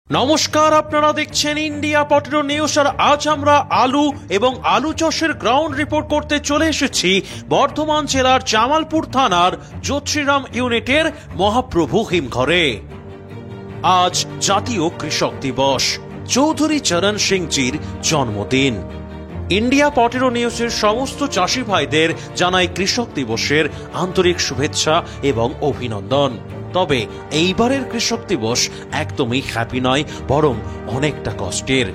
নমস্কার, আপনারা দেখছেন ইন্ডিয়া পটেটো নিউজ। আর আজ আমরা আলু এবং আলু চাষের গ্রাউন্ড রিপোর্ট করতে চলে এসেছি বর্ধমান জেলার জামালপুর থানার জ্যোতিরাম ইউনিটের মহাপ্রভু হিমঘরে। আজ জাতীয় কৃষক দিবস, চৌধুরী চরণ সিংজির জন্মদিন। ইন্ডিয়া পটেটো নিউজের সমস্ত চাষি ভাইদের জানাই কৃষক দিবসের আন্তরিক শুভেচ্ছা এবং অভিনন্দন। তবে এইবারের কৃষক দিবস একদমই হ্যাপি নয়, বরং অনেকটা কষ্টের।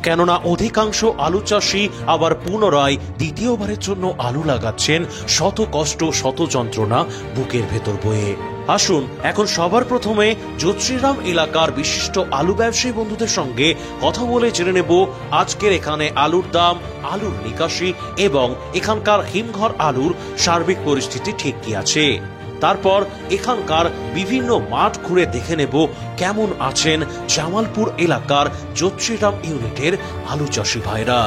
কেননা অধিকাংশ আলু চাষি আবার পুনরায় দ্বিতীয়বারের জন্য আলু লাগাচ্ছেন, শত কষ্ট শত যন্ত্রণা বুকের ভেতর বয়ে। আসুন এখন সবার প্রথমে জ্যোতিরাম এলাকার বিশিষ্ট আলু ব্যবসায়ী বন্ধুদের সঙ্গে কথা বলে জেনে নেব আজকের এখানে আলুর দাম, আলুর নিকাশি এবং এখানকার হিমঘর আলুর সার্বিক পরিস্থিতি ঠিক কি আছে। তারপর এখানকার বিভিন্ন মাঠ ঘুরে দেখে নেব কেমন আছেন জামালপুর এলাকার জ্যোতিরাম ইউনিটের আলু চাষি ভাইরা।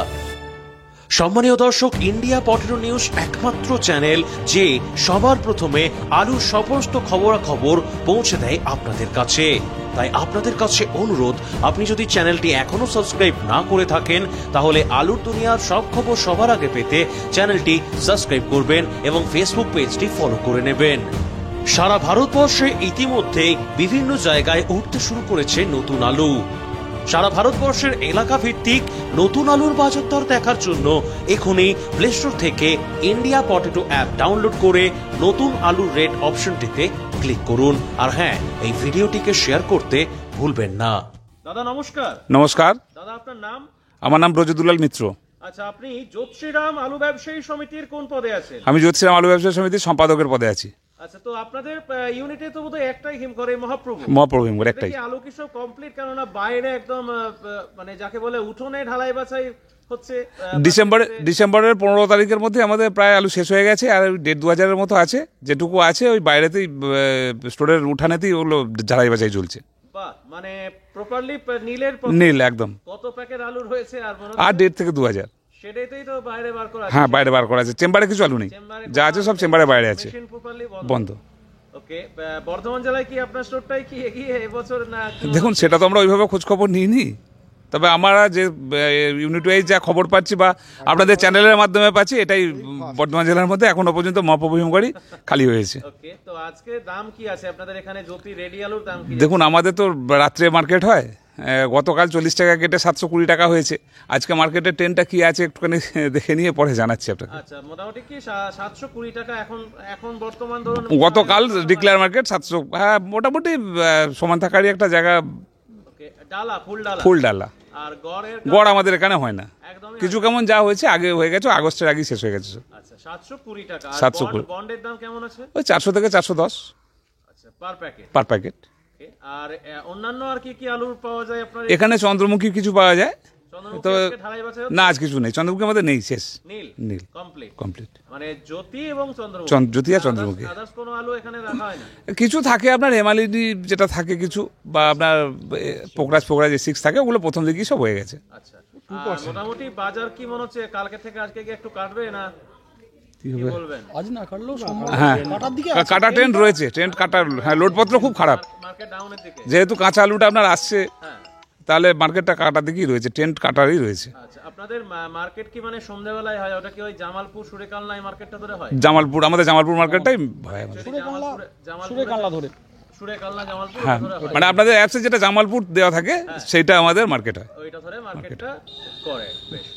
সম্মানীয় দর্শক, ইন্ডিয়া পটেটো নিউজ একমাত্র চ্যানেল যে সবার প্রথমে আলুর সমস্ত খবরাখবর পৌঁছে দেয় আপনাদের কাছে। তাই আপনাদের কাছে অনুরোধ, আপনি যদি চ্যানেলটি এখনো সাবস্ক্রাইব না করে থাকেন তাহলে আলুর দুনিয়ার সব খবর সবার আগে পেতে চ্যানেলটি সাবস্ক্রাইব করবেন এবং ফেসবুক পেজটি ফলো করে নেবেন। সারা ভারতবর্ষে ইতিমধ্যে বিভিন্ন জায়গায় উঠতে শুরু করেছে নতুন আলু। সারা ভারতবর্ষের এলাকা ভিত্তিক নতুন আলুর বাজার দর দেখার জন্য এখনই প্লে স্টোর থেকে ইন্ডিয়া পটেটো অ্যাপ ডাউনলোড করে নতুন আলুর রেট অপশনটিতে ক্লিক করুন। আর হ্যাঁ, এই ভিডিওটিকে শেয়ার করতে ভুলবেন না। দাদা নমস্কার। নমস্কার দাদা, আপনার নাম? আমার নাম ব্রজদুলাল মিত্র। আচ্ছা, আপনি জ্যোতিরাম আলু ব্যবসায়ী সমিতির কোন পদে আছেন? আমি জ্যোতিরাম আলু ব্যবসায়ী সমিতির সম্পাদকের পদে আছি। আচ্ছা, তো আপনাদের ইউনিটে তো বোধহয় একটাই হিমঘরে মহাপ্রভু হিমঘর একটাই। আলু কি সব কমপ্লিট? কেননা বাইরে একদম মানে যাকে বলে উঠোনে ঢালাই বাছাই হচ্ছে। ডিসেম্বরের 15 তারিখের মধ্যে আমাদের প্রায় আলু শেষ হয়ে গেছে, আর 1,500-2,000-এর মতো আছে। যেটুকু আছে ওই বাইরেতেই স্টোরের উঠানেতেই ওগুলো ঝাড়াই বাছাই চলছে। বাহ, মানে প্রপারলি নীল একদম। কত প্যাকেট আলু রয়েছে? আর 1,500 থেকে 2,000। সেটাই তো বাইরে বার করা আছে। হ্যাঁ, বাইরে বার করা আছে। চেম্বারে কিছু আলু নেই, যা আছে সব চেম্বারে বাইরে আছে, বন্ধ। ওকে, বর্ধমান জেলায় কি আপনার স্টোরটাই কি এগিয়ে এবছর না? দেখুন, সেটা তো আমরা ওইভাবে খোঁজ খবর নিইনি, তবে আমরা যে ইউনিট ওয়াইজ যা খবর পাচ্ছি বা আপনাদের চ্যানেলের মাধ্যমে পাচ্ছি, এটাই বর্ধমান জেলার মধ্যে এখনো পর্যন্ত মহাপ্রভু হিমঘরই খালি হয়েছে। ওকে, তো আজকে দাম কি আছে আপনাদের এখানে? জ্যোতি রেডি আলুর দাম কি? দেখুন, আমাদের তো রাত্রে মার্কেট হয়। গতকাল 40 টাকা কেটে 720 টাকা হয়েছে। আজকে মার্কেটের ট্রেনটা কি আছে একটুখানি দেখে নিয়ে পরে জানাচ্ছি আপনাকে। আচ্ছা, মোটামুটি কি 720 টাকা এখন বর্তমান ধরুন? গতকাল ডিক্লেয়ার মার্কেট 700। হ্যাঁ, মোটামুটি সমান থাকারই একটা জায়গা। ডালা ফুল ডালা। আর গড় আমাদের এখানে হয় না, কিছু কেমন যা হয়েছে আগে হয়ে গেছে, আগস্টের আগে শেষ হয়ে গেছে। আচ্ছা, 720 টাকা। 720। বন্ডের দাম কেমন আছে? ওই 400 থেকে 410। আচ্ছা, পার প্যাকেট। আর অন্যান্য আর কি কি আলু পাওয়া যায় আপনার এখানে? চন্দ্রমুখী কিছু পাওয়া যায়, তো না আজ কিছু নেই। চন্দ্রমুখী আমাদের নেই, শেষ। নীল কমপ্লিট। মানে জ্যোতি এবং জ্যোতি আর চন্দ্রমুখী। আদার্স কোনো আলু এখানে রাখা হয় না? কিছু থাকে আপনার হেমালিডি যেটা থাকে কিছু, বা আপনার পোকরাজ যে 6 থাকে, ওগুলো প্রথম দিকেই সব হয়ে গেছে। আচ্ছা, মোটামুটি বাজার কি মনে হচ্ছে কালকে থেকে আজকে কি একটু কাটবে না? আজ না কাটলেও হ্যাঁ, কাটা ট্রেন্ড রয়েছে, ট্রেন্ড কাটার। হ্যাঁ, লোডপত্র খুব খারাপ, যেহেতু কাঁচা আলুটা আপনার আসছে, তাহলে মার্কেটটা কাটার দিকেই রয়েছে, ট্রেন্ড কাটারই রয়েছে। আচ্ছা, আপনাদের মার্কেট কি মানে সন্ধ্যাবেলায় হয়? ওটা কি ওই জামালপুর সুরেকালনা এই মার্কেটটা ধরে হয়? আমাদের জামালপুর মার্কেটটাই হয়। হ্যাঁ, মানে আপনাদের অ্যাপসে যেটা জামালপুর দেওয়া থাকে সেইটা আমাদের মার্কেট হয়, ওইটা ধরে মার্কেটটা করে। বেশ।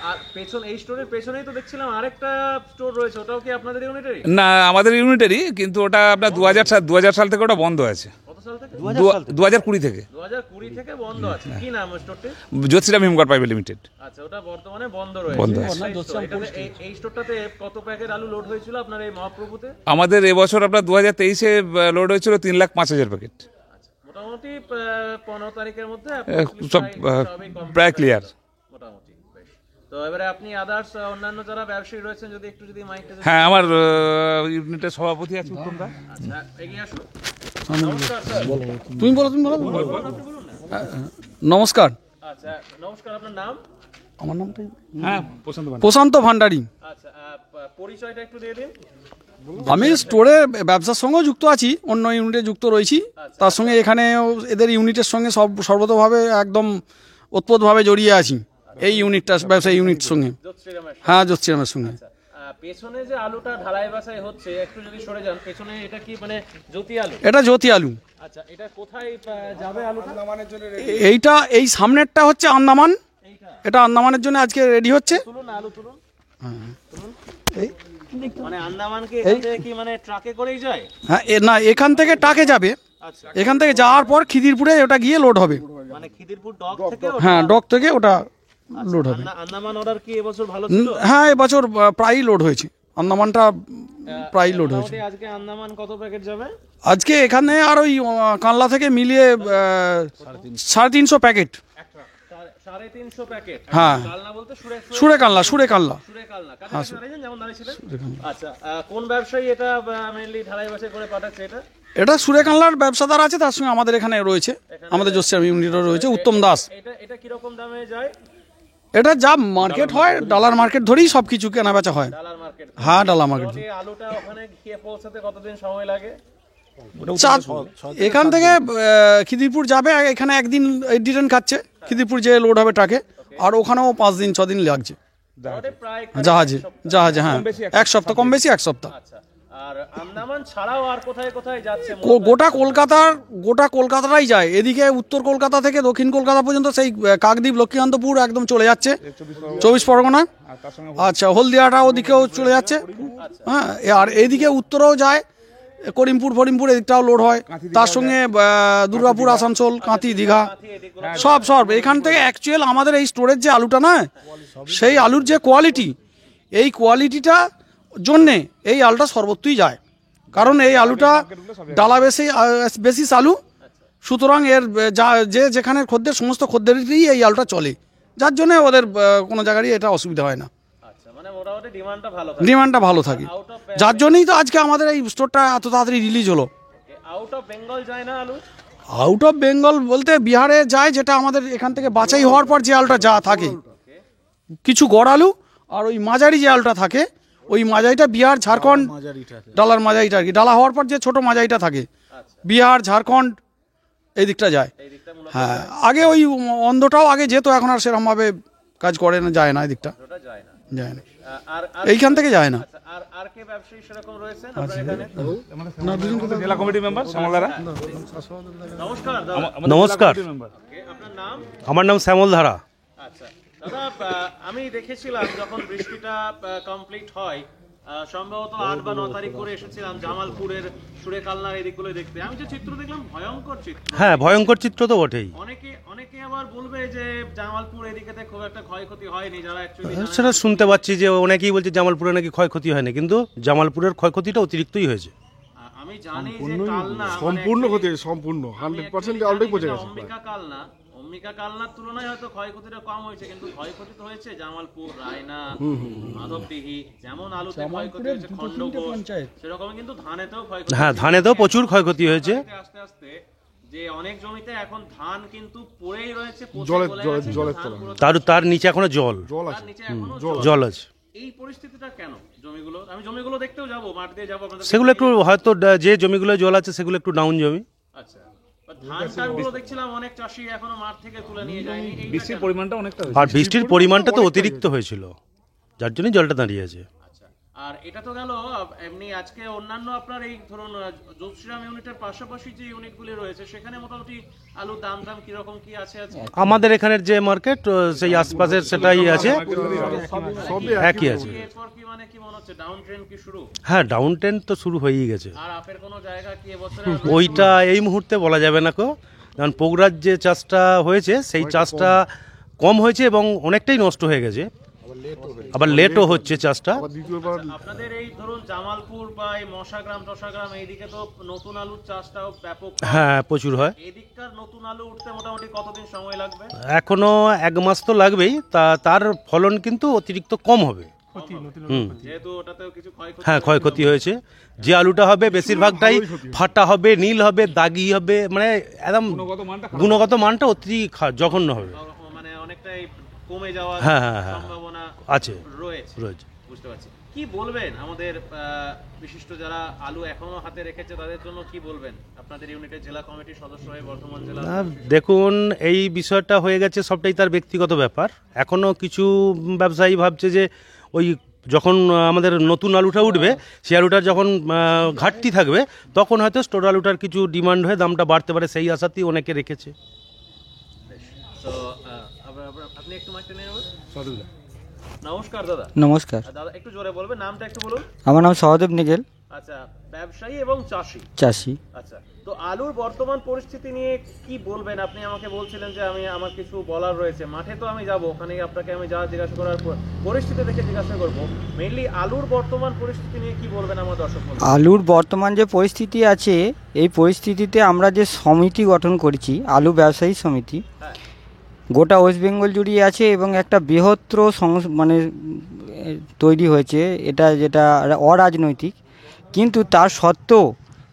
আর পেছন এই স্টোরের পেছনেই তো দেখছিলাম আরেকটা স্টোর রয়েছে, ওটাও কি আপনাদের ইউনিটেরই? না, আমাদের ইউনিটেরই, কিন্তু ওটা আপনার 2000 সাল থেকে ওটা বন্ধ আছে। কত সাল থেকে? 2020 থেকে। 2020 থেকে বন্ধ আছে। কি নাম স্টোরটি? জ্যোতিরাম হিমঘর প্রাইভেট লিমিটেড। আচ্ছা, ওটা বর্তমানে বন্ধ রয়েছে। এই স্টোরটাতে কত প্যাকেট আলু লোড হয়েছিল আপনার এই মহাপ্রভুতে? আমাদের এবছর আপনার 2023-এ লোড হয়েছিল 3,05,000 প্যাকেট। আচ্ছা, মোটামুটি 15 তারিখের মধ্যে সব প্রায় ক্লিয়ার মোটামুটি। বেশ। তো এবারে আপনি আদার্স অন্যান্য যারা ব্যবসায়ী রয়েছেন যদি মাইকটা। হ্যাঁ, আমার ইউনিটের সভাপতি আছে উত্তম দা। আচ্ছা, এগিয়ে আসুন। তুমি বলো। নমস্কার। আচ্ছা, নমস্কার। আপনার নাম? আমার নামটা হ্যাঁ, প্রশান্ত ভান্ডারী। আচ্ছা, পরিচয়টা একটু দিয়ে দিন। আমি স্টোরে ব্যবসার সঙ্গেও যুক্ত আছি, অন্য ইউনিটে যুক্ত রয়েছি। তার সঙ্গে এখানেও এদের ইউনিটের সঙ্গে সর্বতভাবে একদম ওতপ্রোতভাবে জড়িয়ে আছি এই ইউনিটটা, ব্যবসা ইউনিটের সঙ্গে। হ্যাঁ, জ্যোতিরামের সঙ্গে। পেছনে যে আলুটা ঢালাই বাসায় হচ্ছে, একটু যদি সরে যান পেছনে, এটা কি মানে জ্যোতি আলু? এটা জ্যোতি আলু। আচ্ছা, এটা কোথায় যাবে আলুটা? এইটা এই সামনেরটা হচ্ছে আন্দামান, এটা আন্দামানের জন্য আজকে রেডি হচ্ছে। তুলুন আলু তুলুন। মানে আন্দামানকে এখান থেকে কি মানে ট্রাকে করেই যায়? হ্যাঁ, না, এখান থেকে ট্রাকে যাবে। আচ্ছা, এখান থেকে যাওয়ার পর খিদিরপুরে ওটা গিয়ে লোড হবে। মানে খিদিরপুর ডক থেকে? হ্যাঁ, ডক থেকে ওটা লোড হবে। আন্দামান অর্ডার কি এবছর ভালো ছিল? হ্যাঁ, এবছর প্রায়ই লোড হয়েছে, আন্দামানটা প্রায় লোড হয়েছে। আজকে আন্দামান কত প্যাকেট যাবে? আজকে এখানে আর ওই কানলা থেকে মিলিয়ে 350 প্যাকেট। 350 প্যাকেট? হ্যাঁ, কালনা বলতে সুরে কানলা, সুরে কানলা। কাছাকাছি দাঁড়িয়েছেন যেমন দাঁড়িয়েছিলেন? আচ্ছা, কোন ব্যবসায়ী এটা মেইনলি ঢালাই বাছাই করে পাঠাচ্ছে এটা? এটা সুরে কানলার ব্যবসাদার আছে, তার সঙ্গে আমাদের এখানে রয়েছে, আমাদের জ্যোতিরাম ইউনিটও রয়েছে, উত্তম দাস। এটা কিরকম দামে যায়? এটা যা মার্কেট হয়, ডালার মার্কেট ধরেই সব কিছু কেনা বেচা হয়। ডালার মার্কেট? হ্যাঁ, ডালার মার্কেট। আলুটা ওখানে গিয়ে পৌঁছাতে কতদিন সময় লাগে? এখান থেকে খিদিরপুর যাবে, এখানে একদিন রিটার্ন খাচ্ছে, খিদিরপুর যে লোড হবে ট্রাকে, আর ওখানেও 5 দিন 6 দিন লাগছে জাহাজে। জাহাজে, হ্যাঁ, 1 সপ্তাহ, কম বেশি 1 সপ্তাহ। আচ্ছা, আর আন্দামান ছাড়াও আর কোথায় কোথায় যাচ্ছে? গোটা কলকাতাটাই যায়, এদিকে উত্তর কলকাতা থেকে দক্ষিণ কলকাতা পর্যন্ত, সেই কাকদ্বীপ, লক্ষ্মীকান্তপুর একদম চলে যাচ্ছে 24 পরগনা। আচ্ছা, হলদিয়াটা ওদিকেও চলে যাচ্ছে। হ্যাঁ, আর এদিকে উত্তরেও যায়, করিমপুর ফরিমপুর এদিকটাও লোড হয়, তার সঙ্গে দুর্গাপুর, আসানসোল, কাঁথি, দীঘা, সব এখান থেকে। অ্যাকচুয়াল আমাদের এই স্টোরের যে আলুটা না, সেই আলুর যে কোয়ালিটি, এই কোয়ালিটিটা জন্যে এই আলুটা সর্বত্রই যায়, কারণ এই আলুটা ডালা বেসিস আলু, সুতরাং এর যে যেখানে খদ্দের, সমস্ত খদ্দেরই এই আলুটা চলে, যার জন্য ওদের কোনো জায়গায় এটা অসুবিধা হয় না। ডিমান্ডটা ভালো থাকে, যার জন্যই তো আজকে আমাদের এই স্টোরটা এত তাড়াতাড়ি রিলিজ হলো। আউট অফ বেঙ্গল যায় না আলু? আউট অফ বেঙ্গল বলতে বিহারে যায়, যেটা আমাদের এখান থেকে বাছাই হওয়ার পর যে আলুটা যা থাকে, কিছু গড় আলু, আর ওই মাঝারি যে আলুটা থাকে, ওই মাঝারিটা বিহার, ঝাড়খণ্ড, ডালার মাঝারিটা আর কি, ডালা হওয়ার পর যে ছোট মাঝারিটা থাকে, বিহার, ঝাড়খণ্ড এই দিকটা যায়। হ্যাঁ, আগে ওই অন্ধটাও আগে যেত, এখন আর সেরকমভাবে কাজ করে না, যায় না, এই দিকটা যায় না, এইখান থেকে যায় না। আর কে ব্যবসায়ী সেরকম রয়েছেন আপনার এখানে? জেলা কমিটি মেম্বার শ্যামল ধারা। নমস্কার। নমস্কার, আপনার নাম? আমার নাম শ্যামল ধারা। আচ্ছা দাদা, আমি দেখেছিলাম যখন বৃষ্টিটা কমপ্লিট হয়, সম্ভবত 8 বা 9 তারিখ করে এসেছিলাম জামালপুরের সুরে কালনার এদিকগুলো দেখতে। আমি যে চিত্র দেখলাম, ভয়ঙ্কর চিত্র। হ্যাঁ, ভয়ঙ্কর চিত্র তো বটেই। অনেকে আবার বলবে যে জামালপুর এদিকেতে খুব একটা ক্ষয়ক্ষতি হয়নি, যারা অ্যাকচুয়ালি সেটা শুনতে পাচ্ছি যে অনেকেই বলছে জামালপুরে নাকি ক্ষয়ক্ষতি হয়নি, কিন্তু জামালপুরের ক্ষয়ক্ষতিটা অতিরিক্তই হয়েছে। আমি জানি যে কালনা সম্পূর্ণ ক্ষতি, সম্পূর্ণ 100% অলরেডি পৌঁছে গেছে। অম্বিকা কালনার তুলনায় হয়তো ক্ষয়ক্ষতিটা কম হয়েছে, কিন্তু ক্ষয়ক্ষতি তো হয়েছে জামালপুর, রায়না, মাধবডিহি। যেমন আলুতে ক্ষয়ক্ষতি হয়েছে খণ্ডঘোষ, সেরকম কিন্তু ধানেতেও ক্ষয়ক্ষতি। হ্যাঁ, ধানেতেও প্রচুর ক্ষয়ক্ষতি হয়েছে। আস্তে আস্তে যে অনেক জমিতে এখন ধান কিন্তু পড়েই রয়েছে, জলের তার নিচে এখনো জল আছে। এই পরিস্থিতিটা কেন? আমি জমিগুলো দেখতেও যাবো, মাঠ দিয়ে যাবো, সেগুলো একটু হয়তো যে জমিগুলো জল আছে সেগুলো একটু ডাউন জমি। আচ্ছা, ধান টানগুলো দেখছিলাম অনেক চাষি এখনো মাঠ থেকে তুলে নিয়ে যায়নি। বৃষ্টির পরিমাণটা অনেকটা, আর বৃষ্টির পরিমাণটা তো অতিরিক্ত হয়েছিল, যার জন্য জলটা দাঁড়িয়ে আছে। আর এটা তো গেল এমনি। আজকে অন্যান্য আপনার এই ধরুন জ্যোতিরাম ইউনিটের পাশাপাশি যে ইউনিটগুলি রয়েছে, সেখানে মোটামুটি আলুর দাম কিরকম কি আছে? আমাদের এখানের যে মার্কেট, সেই আশপাশের সেটাই আছে, একই আছে। এরপর কি মানে কি মনে হচ্ছে ডাউন ট্রেন্ড কি শুরু? হ্যাঁ, ডাউন ট্রেন্ড তো শুরু হয়েই গেছে। আর আপের কোনো জায়গা কি এবছরে? ওইটা এই মুহূর্তে বলা যাবে না, কারণ পোগরাজ যে চাষটা হয়েছে সেই চাষটা কম হয়েছে এবং অনেকটাই নষ্ট হয়ে গেছে, আবার লেটও হচ্ছে চাষটা। আপনাদের এই ধরুন জামালপুর বা এই মশাগ্রাম টশাগ্রাম এইদিকে তো নতুন আলুর চাষটাও ব্যাপক। হ্যাঁ, প্রচুর হয়। এদিককার নতুন আলু উঠতে মোটামুটি কতদিন সময় লাগবে? এখনো 1 মাস তো লাগবেই, তার ফলন কিন্তু অতিরিক্ত কম হবে। যেহেতু ওটাতেও কিছু ক্ষয়ক্ষতি। হ্যাঁ, ক্ষয়ক্ষতি হয়েছে। যে আলুটা হবে বেশিরভাগটাই ফাটা হবে, নীল হবে, দাগি হবে, মানে একদম গুণগত মানটা অতি জঘন্য হবে, মানে অনেকটাই কমে যাওয়ার সম্ভাবনা আছে রয়েছে। বুঝতে পারছি। কি বলবেন আমাদের বিশিষ্ট যারা আলু এখনো হাতে রেখেছে তাদের জন্য কি বলবেন আপনাদের ইউনিটের জেলা কমিটির সদস্য হয়ে বর্ধমান জেলা? দেখুন, এই বিষয়টা হয়ে গেছে সবটাই তার ব্যক্তিগত ব্যাপার। এখনও কিছু ব্যবসায়ী ভাবছে যে ওই যখন আমাদের নতুন আলুটা উঠবে সেই আলুটার যখন ঘাটতি থাকবে তখন হয়তো স্টোর আলুটার কিছু ডিমান্ড হয়ে দামটা বাড়তে পারে, সেই আশাতেই অনেকে রেখেছে। তো আপনি একটু মাইকটা নিয়ে নেবেন। নমস্কার দাদা। নমস্কার দাদা একটু জোরে বলবেন, নামটা একটু বলুন। আমার নাম সহদেব নিগেল। আচ্ছা, ব্যবসায়ী এবং চাষি। আচ্ছা, তো আলুর বর্তমান পরিস্থিতি নিয়ে কি বলবেন? আপনি আমাকে বলছিলেন যে আমার কিছু বলার রয়েছে, মাঠে তো আমি যাব, ওখানে আপনাকে আমি যা জিজ্ঞাসা করার পরিস্থিতি দেখে জিজ্ঞাসা করব। মেইনলি আলুর বর্তমান পরিস্থিতি নিয়ে কি বলবেন আমার দর্শক বন্ধু? আলুর বর্তমান যে পরিস্থিতি আছে, এই পরিস্থিতিতে আমরা যে সমিতি গঠন করেছি, আলু ব্যবসায়ী সমিতি, গোটা ওয়েস্ট বেঙ্গল জুড়ে আছে এবং একটা বৃহত্তর মানে তৈরি হয়েছে, এটা যেটা অরাজনৈতিক, কিন্তু তার সত্ত্বেও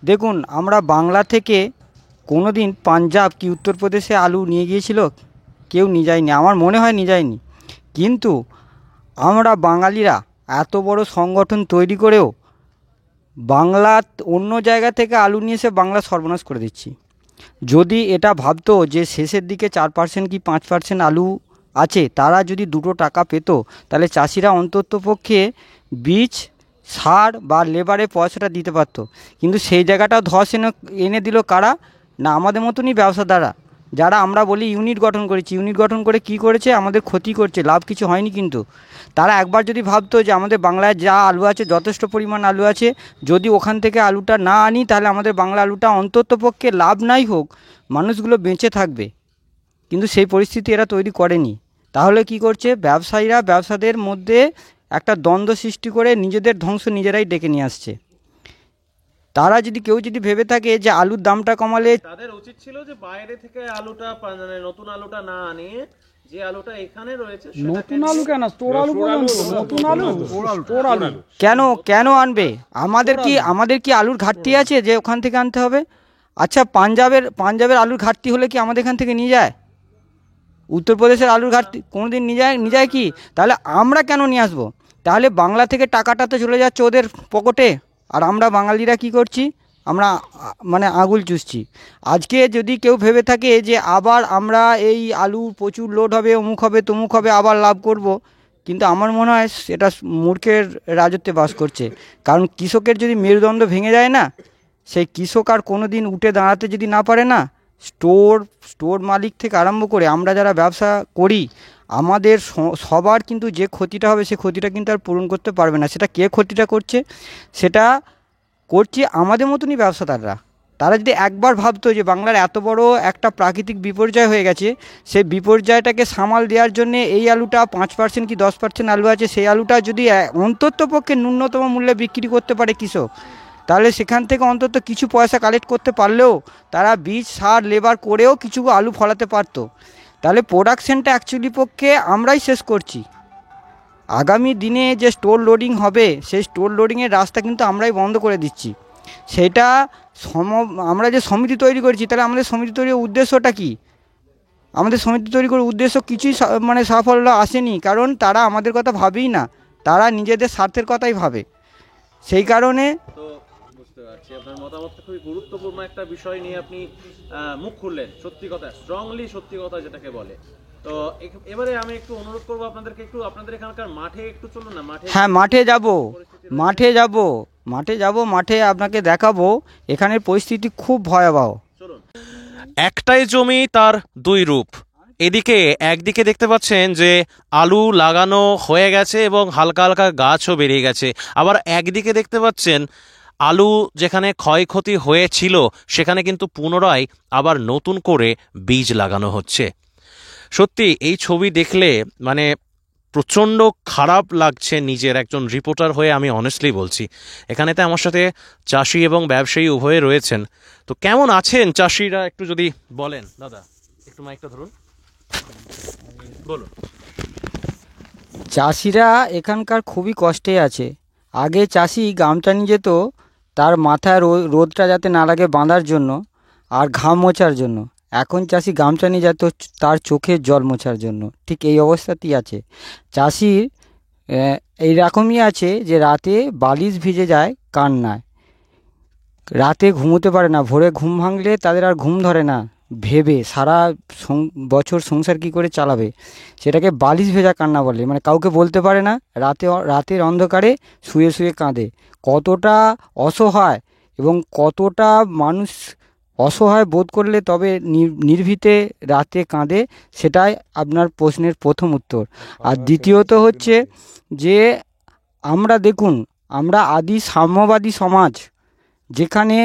দেখুন, আমরা বাংলা থেকে কোনো দিন পাঞ্জাব কি উত্তরপ্রদেশে আলু নিয়ে গিয়েছিল? কেউ নিয়ে যায়নি, আমার মনে হয় নিয়ে যায়নি। কিন্তু আমরা বাঙালিরা এত বড় সংগঠন তৈরি করেও বাংলা অন্য জায়গা থেকে আলু নিয়ে এসে বাংলা সর্বনাশ করে দিচ্ছি। যদি এটা ভাবতো যে শেষের দিকে 4% কি 5% আলু আছে, তারা যদি 2 টাকা পেত, তাহলে চাষিরা অন্ততপক্ষে বীজ, সার বা লেবারে পয়সাটা দিতে পারতো। কিন্তু সেই জায়গাটা ধস এনে দিল কারা? না, আমাদের মতনই ব্যবসাদাররা, যারা আমরা বলি ইউনিট গঠন করেছি। ইউনিট গঠন করে কি করেছে? আমাদের ক্ষতি করছে, লাভ কিছু হয়নি। কিন্তু তারা একবার যদি ভাবতো যে আমাদের বাংলায় যা আলু আছে, যথেষ্ট পরিমাণ আলু আছে, যদি ওখান থেকে আলুটা না আনি তাহলে আমাদের বাংলা আলুটা অন্ততপক্ষে লাভ নাই হোক, মানুষগুলো বেঁচে থাকবে। কিন্তু সেই পরিস্থিতি এরা তৈরি করেনি। তাহলে কি করছে? ব্যবসায়ীরা ব্যবসাদের মধ্যে একটা দ্বন্দ্ব সৃষ্টি করে নিজেদের ধ্বংস নিজেরাই ডেকে নিয়ে আসছে। তারা যদি কেউ যদি ভেবে থাকে যে আলুর দামটা কমালে, তাদের উচিত ছিল যে বাইরে থেকে আলুটা, মানে নতুন আলুটা না আনিয়ে যে আলুটা এখানে রয়েছে, নতুন আলু কেন, স্টোর আলু পর্যন্ত, নতুন আলু, স্টোর আলু কেন আনবে? আমাদের কি আলুর ঘাটতি আছে যে ওখান থেকে আনতে হবে? আচ্ছা, পাঞ্জাবের আলুর ঘাটতি হলে কি আমাদের এখান থেকে নিয়ে যায়? উত্তরপ্রদেশের আলুর ঘাটতি কোনোদিন নিয়ে যায় কি? তাহলে আমরা কেন নিয়ে আসবো? তাহলে বাংলা থেকে টাকাটা তো চলে যাচ্ছে ওদের পকেটে, আর আমরা বাঙালিরা কি করছি? আমরা মানে আঙুল চুষছি। আজকে যদি কেউ ভেবে থাকে যে আবার আমরা এই আলু প্রচুর লোড হবে, অমুক হবে, তমুক হবে, আবার লাভ করব, কিন্তু আমার মনে হয় এটা মূর্খের রাজত্বে বাস করছে। কারণ কৃষকের যদি মেরুদণ্ড ভেঙে যায় না, সেই কৃষক আর কোনো দিন উঠে দাঁড়াতে যদি না পারে না, স্টোর মালিক থেকে আরম্ভ করে আমরা যারা ব্যবসা করি, আমাদের সবার কিন্তু যে ক্ষতিটা হবে, সে ক্ষতিটা কিন্তু আর পূরণ করতে পারবে না। সেটা কে ক্ষতিটা করছে? সেটা করছে আমাদের মতনই ব্যবসাদাররা। তারা যদি একবার ভাবতো যে বাংলার এত বড় একটা প্রাকৃতিক বিপর্যয় হয়ে গেছে, সেই বিপর্যয়টাকে সামাল দেওয়ার জন্য এই আলুটা 5% কি 10% আলু আছে, সেই আলুটা যদি অন্ততপক্ষে ন্যূনতম মূল্যে বিক্রি করতে পারে কৃষক, তাহলে সেখান থেকে অন্তত কিছু পয়সা কালেক্ট করতে পারলেও তারা বীজ, সার, লেবার করেও কিছু আলু ফলাতে পারতো। তাহলে প্রোডাকশনটা অ্যাকচুয়ালি পক্ষে আমরাই শেষ করছি। আগামী দিনে যে স্টোর লোডিং হবে, সেই স্টোর লোডিংয়ের রাস্তা কিন্তু আমরাই বন্ধ করে দিচ্ছি। সেটা আমরা যে সমিতি তৈরি করেছি, তাহলে আমাদের সমিতি তৈরির উদ্দেশ্যটা কি? আমাদের সমিতি তৈরি করার উদ্দেশ্য কিছুই মানে সাফল্য আসেনি, কারণ তারা আমাদের কথা ভাবেই না, তারা নিজেদের স্বার্থের কথাই ভাবে। সেই কারণে বুঝতে পারছি আপনার মতামতটা খুবই গুরুত্বপূর্ণ একটা বিষয় নিয়ে আপনি মুখ খুললেন। সত্যি কথা, স্ট্রংলি সত্যি কথা যেটাকে বলে। তো এবারে আমি একটু অনুরোধ করবো আপনাদেরকে, একটু আপনাদের এখানকার মাঠে একটু চলুন না। হ্যাঁ, মাঠে যাব, মাঠে আপনাকে দেখাবো। এখানের পরিস্থিতি খুব ভয়াবহ। চলুন। একটাই জমি, তার দুই রূপ। একদিকে দেখতে পাচ্ছেন যে আলু লাগানো হয়ে গেছে এবং হালকা হালকা গাছও বেরিয়ে গেছে, আবার একদিকে দেখতে পাচ্ছেন আলু যেখানে ক্ষয়ক্ষতি হয়েছিল সেখানে কিন্তু পুনরায় আবার নতুন করে বীজ লাগানো হচ্ছে। সত্যি এই ছবি দেখলে মানে প্রচণ্ড খারাপ লাগছে। নিজের একজন রিপোর্টার হয়ে আমি অনেস্টলি বলছি। এখানেতে আমার সাথে চাষি এবং ব্যবসায়ী উভয়ে রয়েছেন। তো কেমন আছেন চাষিরা একটু যদি বলেন। দাদা একটু মাইকটা ধরুন, বলুন। চাষিরা এখানকার খুবই কষ্টে আছে। আগে চাষি গামছা নিয়ে যেত তার মাথায় রোদটা যাতে না লাগে বাঁধার জন্য আর ঘাম মোছার জন্য। এখন চাষি গামছা নিয়ে যেত তার চোখের জল মোছার জন্য। ঠিক এই অবস্থাতেই আছে চাষির। এইরকমই আছে যে রাতে বালিশ ভিজে যায় কান্নায়, রাতে ঘুমোতে পারে না, ভোরে ঘুম ভাঙলে তাদের আর ঘুম ধরে না, ভেবে সারা বছর সংসার কি করে চালাবে সেটাকে বালিশ ভেজা কান্না বলে। মানে কাউকে বলতে পারে না, রাতের অন্ধকারে শুয়ে শুয়ে কাঁদে। কতটা অসহায় এবং কতটা মানুষ অসহায় বোধ করলে তবে নির্ভীতে রাতে কাঁদে, সেটাই আপনার প্রশ্নের প্রথম উত্তর। আর দ্বিতীয়ত হচ্ছে যে আমরা দেখুন, আমরা আদি সাম্যবাদী সমাজ, যেখানে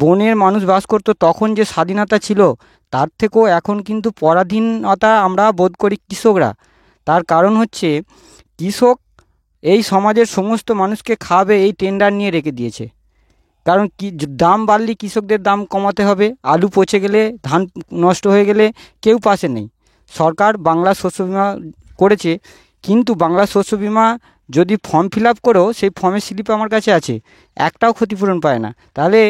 বনের মানুষ বাস করতো, তখন যে স্বাধীনতা ছিল তার থেকেও এখন কিন্তু পরাধীনতা আমরা বোধ করি কৃষকরা। তার কারণ হচ্ছে কৃষক এই সমাজের সমস্ত মানুষকে খাবে এই টেন্ডার নিয়ে রেখে দিয়েছে। কারণ কি দাম বাড়লে কৃষকদের দাম কমাতে হবে, আলু পচে গেলে, ধান নষ্ট হয়ে গেলে কেউ পাশে নেই। সরকার বাংলা শস্য বিমা করেছে, কিন্তু বাংলা শস্য বিমা যদি ফর্ম ফিল আপ করেও সেই ফর্মের স্লিপ আমার কাছে আছে, একটাও ক্ষতিপূরণ পায় না। তাহলে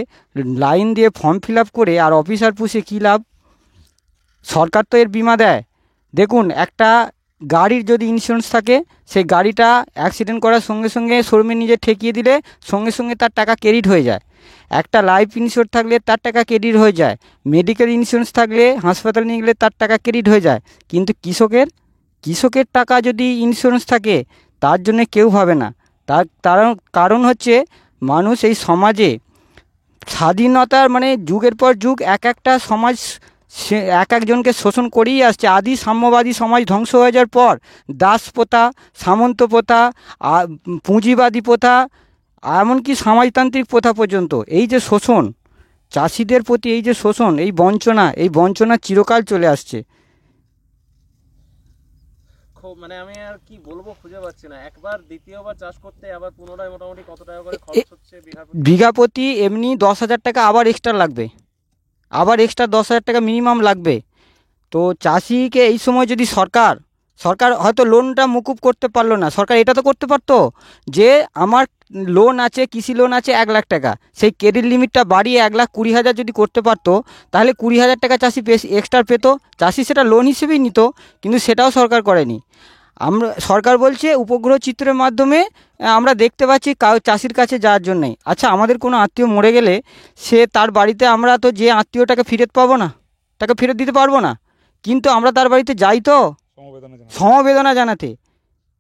লাইন দিয়ে ফর্ম ফিল আপ করে আর অফিসার পুষে কী লাভ? সরকার তো এর বিমা দেয়। দেখুন, একটা গাড়ির যদি ইন্স্যুরেন্স থাকে, সেই গাড়িটা অ্যাক্সিডেন্ট করার সঙ্গে সঙ্গে শোরুমে নিজে ঠেকিয়ে দিলে সঙ্গে সঙ্গে তার টাকা ক্রেডিট হয়ে যায়। একটা লাইফ ইন্স্যুরেন্স থাকলে তার টাকা ক্রেডিট হয়ে যায়, মেডিকেল ইন্স্যুরেন্স থাকলে হাসপাতাল নিয়ে গেলে তার টাকা ক্রেডিট হয়ে যায়। কিন্তু কৃষকের টাকা যদি ইন্স্যুরেন্স থাকে তার জন্য কেউ ভাবে না। তার কারণ হচ্ছে মানুষ এই সমাজে স্বাধীনতার মানে যুগের পর যুগ একটা সমাজ সে একজনকে শোষণ করেই আসছে। আদি সাম্যবাদী সমাজ ধ্বংস হয়ে যাওয়ার পর দাস প্রথা, সামন্ত প্রথা, পুঁজিবাদী প্রথা, এমনকি সমাজতান্ত্রিক প্রথা পর্যন্ত এই যে শোষণ, চাষিদের প্রতি এই যে শোষণ, এই বঞ্চনা চিরকাল চলে আসছে। মানে আমি আর কি বলবো খুঁজে পাচ্ছি না। একবার দ্বিতীয়বার চাষ করতে আবার পুনরায় মোটামুটি কত টাকা করে খরচ হচ্ছে বিঘা প্রতি? এমনি 10,000 টাকা আবার এক্সট্রা লাগবে, আবার এক্সট্রা 10,000 টাকা মিনিমাম লাগবে। তো চাষিকে এই সময় যদি সরকার হয়তো লোনটা মুকুব করতে পারলো না, সরকার এটা তো করতে পারতো যে আমার লোন আছে, কৃষি লোন আছে 1 লাখ টাকা, সেই ক্রেডিট লিমিটটা বাড়িয়ে 1,20,000 যদি করতে পারতো, তাহলে 20,000 টাকা চাষি এক্সট্রা পেতো। চাষি সেটা লোন হিসেবেই নিত, কিন্তু সেটাও সরকার করেনি। সরকার বলছে উপগ্রহ চিত্রের মাধ্যমে আমরা দেখতে পাচ্ছি চাষির কাছে যাওয়ার জন্যে। আচ্ছা, আমাদের কোনো আত্মীয় মরে গেলে সে তার বাড়িতে আমরা তো যে আত্মীয়টাকে ফেরত পাবো না, তাকে ফেরত দিতে পারবো না, কিন্তু আমরা তার বাড়িতে যাই তো সমবেদনা জানাতে।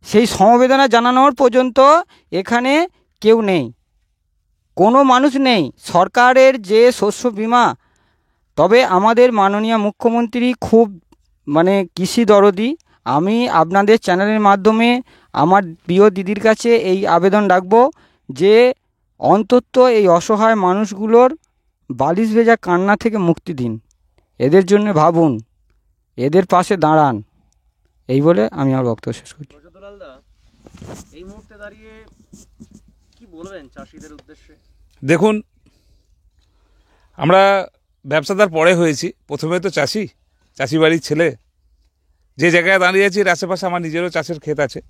সেই সমবেদনা জানানোর পর্যন্ত এখানে কেউ নেই, কোনো মানুষ নেই। সরকারের যে শস্য বিমা, তবে আমাদের মাননীয় মুখ্যমন্ত্রী খুব মানে কৃষি দরদি। আমি আপনাদের চ্যানেলের মাধ্যমে আমার প্রিয় দিদির কাছে এই আবেদন রাখবো যে অন্তত এই অসহায় মানুষগুলোর বালিশ ভেজা কান্না থেকে মুক্তি দিন, এদের জন্য ভাবুন, এদের পাশে দাঁড়ান। এই বলে আমি আমার বক্তব্য শেষ করছি। এই মুহূর্তে দাঁড়িয়ে কি বলবেন চাষিদের উদ্দেশ্যে? দেখুন, আমরা ব্যবসাদার পরে হয়েছি, প্রথমে তো চাষি বাড়ির ছেলে। যে জায়গায় দাঁড়িয়ে আছি এর আশেপাশে আমার নিজেরও চাষের ক্ষেত আছে,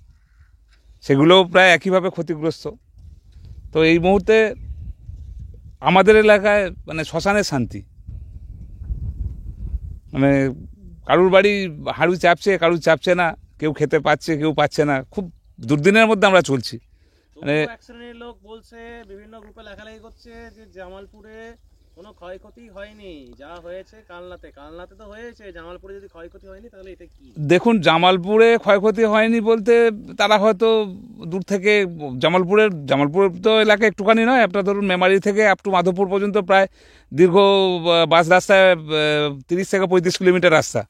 সেগুলোও প্রায় একইভাবে ক্ষতিগ্রস্ত। তো এই মুহূর্তে আমাদের এলাকায় মানে শ্মশানের শান্তি, মানে কারুর বাড়ি হাড়ু চাপছে, কারুর চাপছে না, কেউ খেতে পাচ্ছে, কেউ পাচ্ছে না। খুব দুর্দিনের মধ্যে আমরা চলছি। মানে এক শ্রেণীর লোক বলছে, বিভিন্ন গ্রুপে লেখালেখি করছে যে জামালপুরে কোনো ক্ষয়ক্ষতি হয়নি, যা হয়েছে কালনাতে তো হয়েছে, জামালপুরে যদি ক্ষয়ক্ষতি হয়নি তাহলে এটা কি? দেখুন, জামালপুরে ক্ষয়ক্ষতি হয়নি বলতে তারা হয়তো দূর থেকে জামালপুর তো এলাকা একটুখানি নয়, আপনার ধরুন মেমারি থেকে আপ টু মাধবপুর পর্যন্ত প্রায় দীর্ঘ বাস রাস্তায় 30 থেকে 35 কিলোমিটার রাস্তা।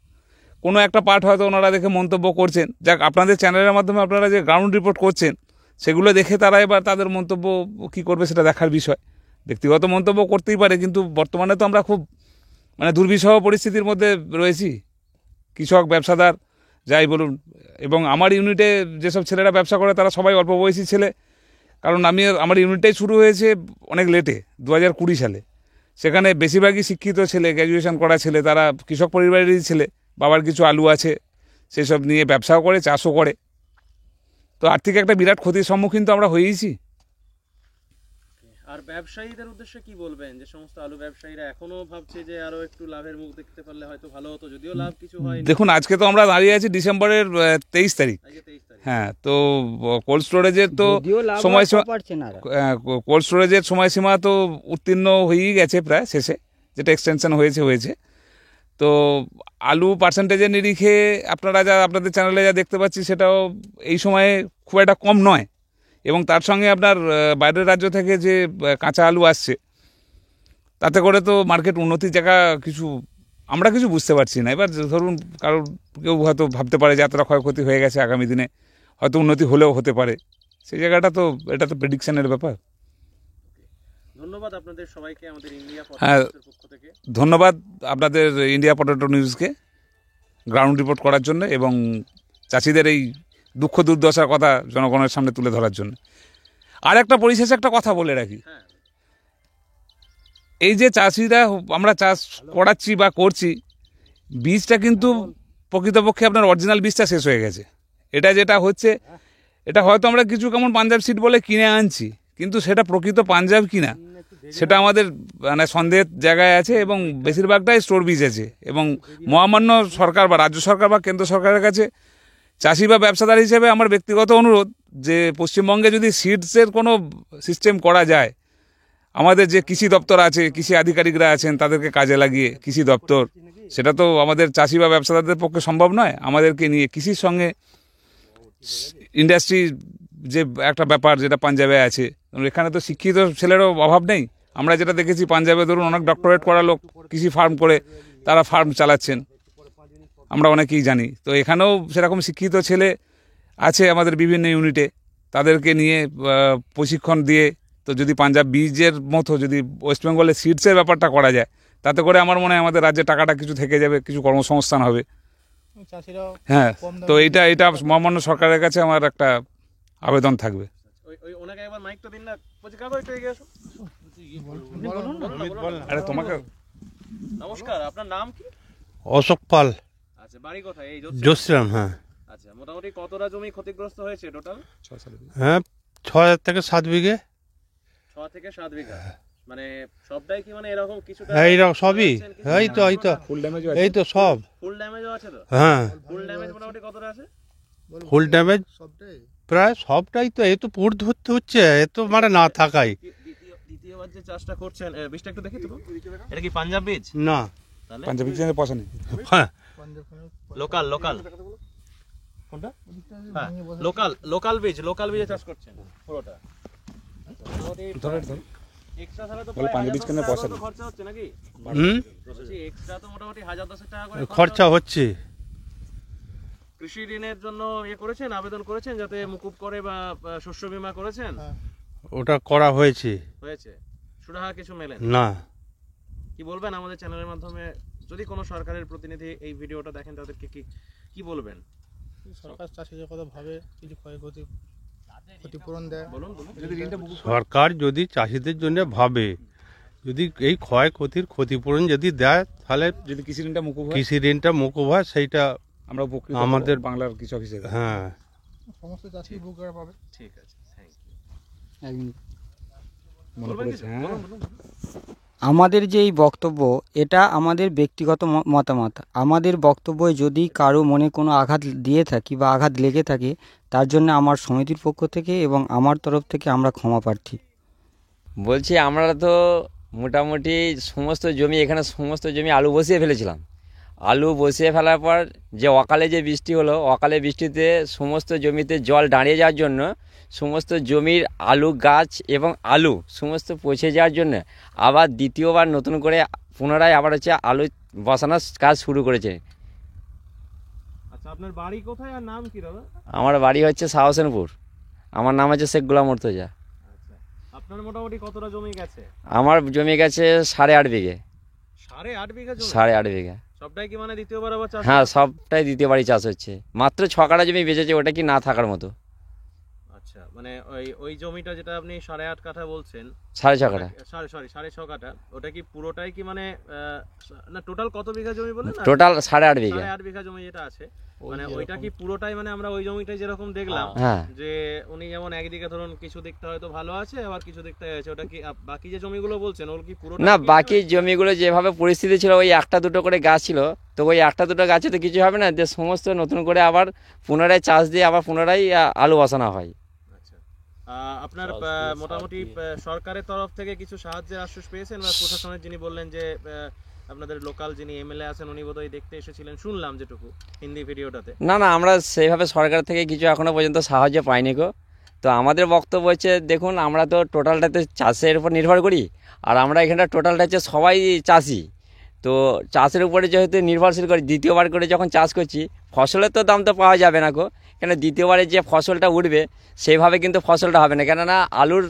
কোনো একটা পার্ট হয়তো ওনারা দেখে মন্তব্য করছেন। যাক, আপনাদের চ্যানেলের মাধ্যমে আপনারা যে গ্রাউন্ড রিপোর্ট করছেন সেগুলো দেখে তারা এবার তাদের মন্তব্য কী করবে সেটা দেখার বিষয়। ব্যক্তিগত মন্তব্য করতেই পারে, কিন্তু বর্তমানে তো আমরা খুব মানে দুর্বিষহ পরিস্থিতির মধ্যে রয়েছি, কৃষক, ব্যবসাদার, যাই বলুন। এবং আমার ইউনিটে যেসব ছেলেরা ব্যবসা করে তারা সবাই অল্প বয়সী ছেলে। কারণ আমার ইউনিটটাই শুরু হয়েছে অনেক লেটে, 2020 সালে। সেখানে বেশিরভাগই শিক্ষিত ছেলে, গ্র্যাজুয়েশন করা ছেলে, তারা কৃষক পরিবারেরই ছেলে। বাবার কিছু আলু আছে, সেসব নিয়ে ব্যবসাও করে, চাষও করে। তো আর্থিক একটা বিরাট ক্ষতির সম্মুখীন তো আমরা হয়েইছি। আর ব্যবসায়ীদের উদ্দেশ্যে কি বলবেন, যে সমস্ত আলু ব্যবসায়ীরা এখনো ভাবছে যে আরো একটু লাভের মুখ দেখতে পারলে হয়তো ভালো হতো, যদিও লাভ কিছু হয়? দেখুন, আজকে তো আমরা দাঁড়িয়ে আছি ডিসেম্বরের 23 তারিখ। হ্যাঁ, তো কোল্ড স্টোরেজের তো যদিও লাভ সময়সীমা পারছে না এরা। কোল্ড স্টোরেজের সময়সীমা তো উত্তীর্ণ হয়েই গেছে প্রায় শেষে, যেটা এক্সটেনশন হয়েছে। তো আলু পার্সেন্টেজের নিরিখে আপনারা আপনাদের চ্যানেলে যা দেখতে পাচ্ছি সেটাও এই সময়ে খুব একটা কম নয়, এবং তার সঙ্গে আপনার বাইরের রাজ্য থেকে যে কাঁচা আলু আসছে, তাতে করে তো মার্কেট উন্নতির জায়গা আমরা কিছু বুঝতে পারছি না। এবার ধরুন কেউ হয়তো ভাবতে পারে যে এতটা ক্ষয়ক্ষতি হয়ে গেছে, আগামী দিনে হয়তো উন্নতি হলেও হতে পারে, সেই জায়গাটা তো এটা তো প্রেডিকশনের ব্যাপার। ধন্যবাদ আপনাদের সবাইকে আমাদের ইন্ডিয়া হ্যাঁ, পক্ষ থেকে। ধন্যবাদ আপনাদের ইন্ডিয়া পটেটো নিউজকে গ্রাউন্ড রিপোর্ট করার জন্য এবং চাষিদের এই দুঃখ দুর্দশার কথা জনগণের সামনে তুলে ধরার জন্য। আর একটা পরিশেষে একটা কথা বলে রাখি, এই যে চাষিরা আমরা চাষ করাচ্ছি বা করছি, বীজটা কিন্তু প্রকৃতপক্ষে আপনার অরিজিনাল বীজটা শেষ হয়ে গেছে। এটা যেটা হচ্ছে, এটা হয়তো আমরা কিছু কেমন পাঞ্জাব সিড বলে কিনে আনছি, কিন্তু সেটা প্রকৃত পাঞ্জাব কিনা সেটা আমাদের মানে সন্দেহের জায়গায় আছে, এবং বেশিরভাগটাই স্টোর বীজ আছে। এবং মহামান্য সরকার বা রাজ্য সরকার বা কেন্দ্র সরকারের কাছে চাষি বা ব্যবসাদার হিসেবে আমার ব্যক্তিগত অনুরোধ যে পশ্চিমবঙ্গে যদি সিডসের কোনো সিস্টেম করা যায়, আমাদের যে কৃষি দপ্তর আছে, কৃষি আধিকারিকরা আছেন, তাদেরকে কাজে লাগিয়ে কৃষি দপ্তর, সেটা তো আমাদের চাষি বা ব্যবসাদারদের পক্ষে সম্ভব নয়। আমাদেরকে নিয়ে কৃষির সঙ্গে ইন্ডাস্ট্রি যে একটা ব্যাপার যেটা পাঞ্জাবে আছে, এখানে তো শিক্ষিত ছেলেরও অভাব নেই। আমরা যেটা দেখেছি পাঞ্জাবে ধরুন অনেক ডক্টরেট করা লোক কৃষি ফার্ম করে তারা ফার্ম চালাচ্ছেন, আমরা অনেকেই জানি। তো এখানেও সেরকম শিক্ষিত ছেলে আছে আমাদের বিভিন্ন ইউনিটে, তাদেরকে নিয়ে প্রশিক্ষণ দিয়ে, তো যদি পাঞ্জাব বীজের মতো যদি ওয়েস্ট বেঙ্গলের সিডসের ব্যাপারটা করা যায়, তাতে করে আমার মনে হয় আমাদের রাজ্যে টাকাটা কিছু থেকে যাবে, কিছু কর্মসংস্থান হবে। হ্যাঁ, তো এটা মহামান্য সরকারের কাছে আমার একটা আবেদন থাকবে। ওনাকে একবার মাইকটা দিন না, বলছি কাকু একটু এগিয়ে আসুন। আরে তোমাকে নমস্কার, আপনার নাম কি? অশোক পাল, আচ্ছা, বাড়ি কোথায়? এই জোসরাম। হ্যাঁ, আচ্ছা, মোটামুটি কতটা জমি ক্ষতিগ্রস্ত হয়েছে টোটাল? হ্যাঁ 6 থেকে 7 বিঘে। 6 থেকে 7 বিঘা, মানে সবটাই কি মানে এরকম কিছুটা? এইরকম সবই, এই তো সব ফুল ড্যামেজও আছে তো? হ্যাঁ, ফুল ড্যামেজ মোটামুটি কতটা আছে? ফুল ড্যামেজ প্রায় সবটাই তো, এই তো পুর ধরতে হচ্ছে, এ তো মানে না থাকাই। দ্বিতীয়বার যে চাষটা করছেন, বীজটা একটু দেখি তো, এটা কি পাঞ্জাব বীজ? না, তাহলে পাঞ্জাবি চ্যানেলে পয়সা নেই। হ্যাঁ লোকাল কোনটা? হ্যাঁ, লোকাল বীজে চাষ করছেন পুরোটা। এক্সট্রা ছাড়া তো বলে পাঞ্জাবি চ্যানেলে পয়সা নেই। খরচা হচ্ছে নাকি? এক্সট্রা তো মোটামুটি 1000-10 টাকা করে খরচা হচ্ছে। কৃষি ঋণের জন্য করেছেন, আবেদন করেছেন যাতে মুকুব করে, বা শস্য বীমা করেছেন? ওটা করা হয়েছে। সুরাহা কিছু মেলেন না। কি বলবেন আমাদের চ্যানেলের মাধ্যমে, যদি কোনো সরকারের প্রতিনিধি এই ভিডিওটা দেখেন, তাদেরকে কি বলবেন? সরকার চাষিদের কথা ভাবে, কিছু ক্ষতিপূরণ দেয়। বলুন। সরকার যদি চাষিদের জন্য ভাবে, যদি এই ক্ষয়ক্ষতির ক্ষতিপূরণ যদি দেয়, তাহলে যদি কৃষি ঋণটা মুকুব হয়, সেইটা আমরা উপকৃত আমাদের বাংলার কৃষক হিসেবে। হ্যাঁ, সমস্ত চাষি উপকার পাবে। ঠিক আছে, থ্যাংক ইউ। একদম। মনে পড়েছে, হ্যাঁ। আমাদের যে এই বক্তব্য, এটা আমাদের ব্যক্তিগত মতামত। আমাদের বক্তব্যে যদি কারো মনে কোনো আঘাত দিয়ে থাকি বা আঘাত লেগে থাকে, তার জন্য আমার সমিতির পক্ষ থেকে এবং আমার তরফ থেকে আমরা ক্ষমা প্রার্থী। বলছি, আমরা তো মোটামুটি সমস্ত জমি আলু বসিয়ে ফেলেছিলাম। আলু বসিয়ে ফেলার পর যে অকালে যে বৃষ্টি হলো, অকালে বৃষ্টিতে সমস্ত জমিতে জল দাঁড়িয়ে যাওয়ার জন্য সমস্ত জমির আলু গাছ এবং আলু সমস্ত পচে যাওয়ার জন্য আবার দ্বিতীয়বার নতুন করে পুনরায় আবার আলু বসানোর কাজ শুরু করেছে। আচ্ছা, আপনার বাড়ি কোথায় আর নাম কি দাদা? আমার বাড়ি হচ্ছে শাহসেনপুর, আমার নাম হচ্ছে শেখ গোলাম মুর্তজা। আচ্ছা, আপনার মোটামুটি কতটা জমি গেছে? আমার জমি গেছে 8.5 বিঘে। 8.5 বিঘা জমি? 8.5 বিঘা। সবটাই কি মানে দ্বিতীয়বার আবার চাষ? হ্যাঁ, সবটাই দ্বিতীয়বারই চাষ হচ্ছে। মাত্র 6 কাঠা জমি বেঁচেছে, ওটা কি না থাকার মতো। আচ্ছা, আচ্ছা, মানে ওই জমিটা যেটা আপনি 8.5 কাঠা বলছেন, 6.5 কাঠা। 6.5 কাঠা, ওটা কি পুরোটাই কি মানে না টোটাল কত বিঘা জমি বললেন? টোটাল 8.5 বিঘা। 8.5 বিঘা জমি যেটা আছে, মানে ওইটা কি পুরোটাই, মানে আমরা ওই জমিটাই যেরকম দেখলাম হ্যাঁ। যে উনি যেমন একদিকে ধরুন কিছু দিকটা হয়তো ভালো আছে, আবার কিছু দিকটা আছে, ওটা কি বাকি যে জমিগুলো বলছেন ওর কি পুরোটা? না, বাকি জমিগুলো যেভাবে পরিস্থিতি ছিল, ওই একটা দুটো করে গাছ ছিল, তো ওই একটা দুটো গাছে তো কিছু হবে না, যে সমস্ত নতুন করে আবার পুনরায় চাষ দিয়ে আবার পুনরায় আলু বসানো হয়। আপনার মোটামুটি সরকারের তরফ থেকে কিছু সাহায্যের আশ্বাস পেয়েছেন, বা প্রশাসনের যিনি বললেন যে আপনাদের লোকাল যিনি এমএলএ আছেন উনি বোধহয় দেখতে এসেছিলেন, শুনলাম যেটুকু হিন্দি ভিডিওটাতে। না না, আমরা সেইভাবে সরকার থেকে কিছু এখনো পর্যন্ত সাহায্য পাইনি গো। তো আমাদের বক্তব্য হচ্ছে, দেখুন আমরা তো টোটালটাতে চাষের উপর নির্ভর করি, আর আমরা এখানটা টোটালটা হচ্ছে সবাই চাষি, তো চাষের উপরে যেহেতু নির্ভরশীল করি, দ্বিতীয়বার করে যখন চাষ করছি ফসলের তো দাম তো পাওয়া যাবে না গো, কেন দ্বিতীয়বারে যে ফসলটা উঠবে সেইভাবে কিন্তু ফসলটা হবে না, কেননা আলুর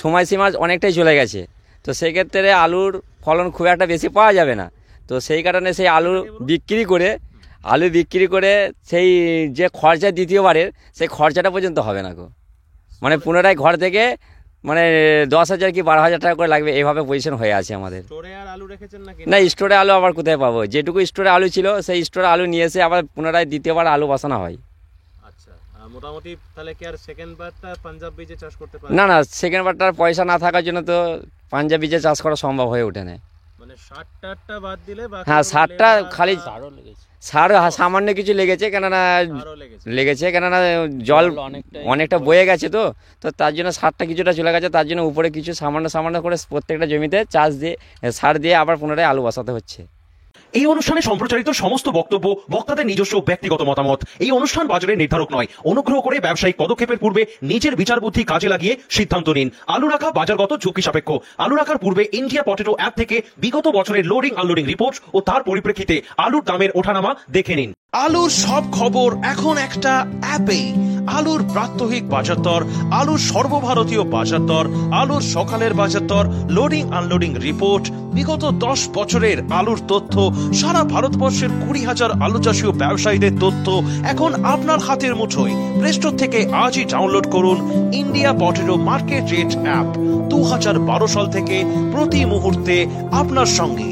সময়সীমা অনেকটাই চলে গেছে, তো সেক্ষেত্রে আলুর ফলন খুব একটা বেশি পাওয়া যাবে না। তো সেই কারণে সেই আলু বিক্রি করে সেই যে খরচা দ্বিতীয়বারের, সেই খরচাটা পর্যন্ত হবে না গো, মানে পুনরায় ঘর থেকে মানে 10,000 কি 12,000 টাকা করে লাগবে, এইভাবে পজিশন হয়ে আছে আমাদের। স্টোরে আর আলু রেখেছেন নাকি? না, স্টোরে আলু আবার কোথায় পাবো, যেটুকু স্টোরে আলু ছিল সেই স্টোরে আলু নিয়ে এসে আবার পুনরায় দ্বিতীয়বার আলু বসানো হয়। আচ্ছা, মোটামুটি তাহলে কি আর সেকেন্ড বারটা পাঞ্জাব বীজে চাষ করতে পারেন? না না, সেকেন্ড বারটার পয়সা না থাকার জন্য তো পাঞ্জাব বীজে চাষ করা সম্ভব হয়ে ওঠে না। মানে 60টা বাদ দিলে বাকি হ্যাঁ, 60টা খালি লেগেছে, সার সামান্য কিছু লেগেছে, কেননা লেগেছে। কেননা জল অনেকটা বয়ে গেছে, তো তার জন্য সারটা কিছুটা চলে গেছে, তার জন্য উপরে কিছু সামান্য করে প্রত্যেকটা জমিতে সার দিয়ে আবার পুনরায় আলু বসাতে হচ্ছে। এই অনুষ্ঠানে সম্প্রচারিত সমস্ত বক্তব্য বক্তাদের নিজস্ব ব্যক্তিগত মতামত। এই অনুষ্ঠান বাজারের নির্ধারক নয়। অনুগ্রহ করে ব্যবসায়িক পদক্ষেপের পূর্বে নিজের বিচার বুদ্ধি কাজে লাগিয়ে সিদ্ধান্ত নিন। আলু রাখা বাজারগত ঝুঁকি সাপেক্ষ। আলু রাখার পূর্বে ইন্ডিয়া পটেটো অ্যাপ থেকে বিগত বছরের লোডিং আনলোডিং রিপোর্ট ও তার পরিপ্রেক্ষিতে আলুর দামের ওঠানামা দেখে নিন। আলুর সব খবর এখন একটা অ্যাপেই। আলুর প্রাত্যহিক বাজার দর, আলুর সর্বভারতীয় বাজার দর, আলুর সকালের বাজার দর, লোডিং আনলোডিং রিপোর্ট, বিগত 10 বছরের আলুর তথ্য, সারা ভারতবর্ষের 20,000 আলু চাষী ও ব্যবসায়ীদের তথ্য এখন আপনার হাতের মুঠোয়। প্লে স্টোর থেকে আজই ডাউনলোড করুন India potato market rate app. 2012 সাল থেকে প্রতি মুহূর্তে আপনার সঙ্গে।